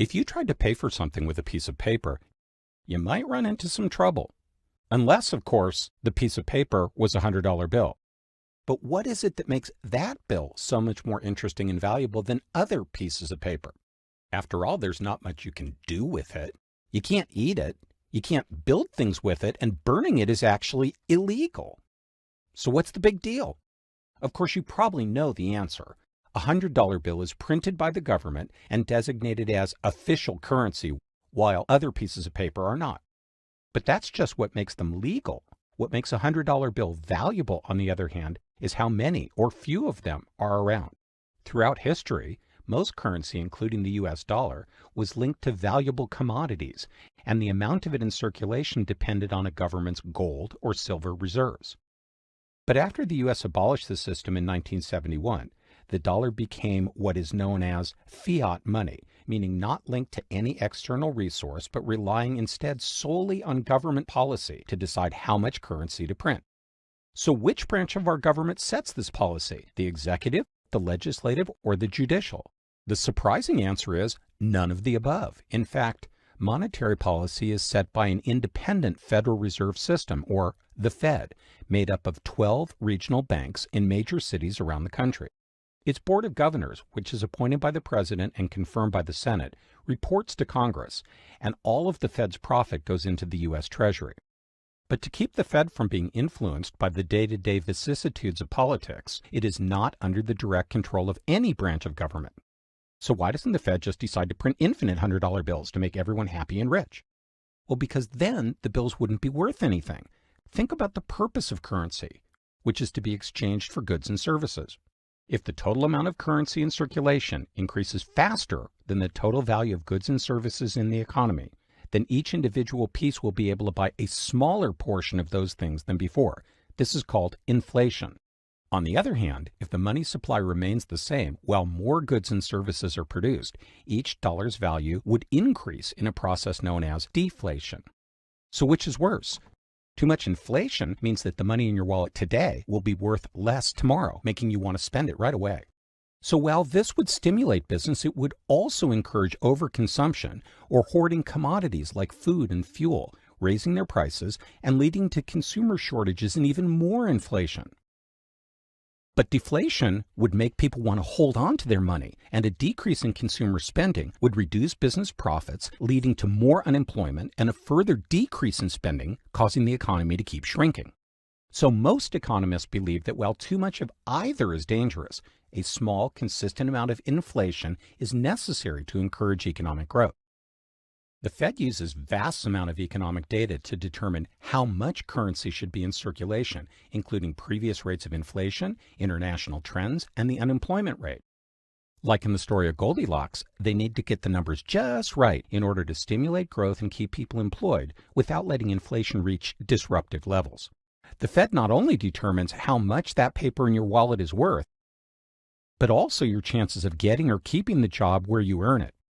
If you tried to pay for something with a piece of paper, you might run into some trouble. Unless, of course, the piece of paper was a $100 bill. But what is it that makes that bill so much more interesting and valuable than other pieces of paper? After all, there's not much you can do with it. You can't eat it. You can't build things with it, and burning it is actually illegal. So what's the big deal? Of course, you probably know the answer. A $100 bill is printed by the government and designated as official currency, while other pieces of paper are not. But that's just what makes them legal. What makes a $100 bill valuable, on the other hand, is how many or few of them are around. Throughout history, most currency, including the US dollar, was linked to valuable commodities, and the amount of it in circulation depended on a government's gold or silver reserves. But after the US abolished the system in 1971, the dollar became what is known as fiat money, meaning not linked to any external resource, but relying instead solely on government policy to decide how much currency to print. So which branch of our government sets this policy? The executive, the legislative, or the judicial? The surprising answer is none of the above. In fact, monetary policy is set by an independent Federal Reserve System, or the Fed, made up of 12 regional banks in major cities around the country. Its Board of Governors, which is appointed by the President and confirmed by the Senate, reports to Congress, and all of the Fed's profit goes into the U.S. Treasury. But to keep the Fed from being influenced by the day-to-day vicissitudes of politics, it is not under the direct control of any branch of government. So why doesn't the Fed just decide to print infinite $100 bills to make everyone happy and rich? Well, because then the bills wouldn't be worth anything. Think about the purpose of currency, which is to be exchanged for goods and services. If the total amount of currency in circulation increases faster than the total value of goods and services in the economy, then each individual piece will be able to buy a smaller portion of those things than before. This is called inflation. On the other hand, if the money supply remains the same while more goods and services are produced, each dollar's value would increase in a process known as deflation. So which is worse? Too much inflation means that the money in your wallet today will be worth less tomorrow, making you want to spend it right away. So while this would stimulate business, it would also encourage overconsumption or hoarding commodities like food and fuel, raising their prices and leading to consumer shortages and even more inflation. But deflation would make people want to hold on to their money, and a decrease in consumer spending would reduce business profits, leading to more unemployment and a further decrease in spending, causing the economy to keep shrinking. So most economists believe that while too much of either is dangerous, a small, consistent amount of inflation is necessary to encourage economic growth. The Fed uses vast amount of economic data to determine how much currency should be in circulation, including previous rates of inflation, international trends, and the unemployment rate. Like in the story of Goldilocks, they need to get the numbers just right in order to stimulate growth and keep people employed without letting inflation reach disruptive levels. The Fed not only determines how much that paper in your wallet is worth, but also your chances of getting or keeping the job where you earn it.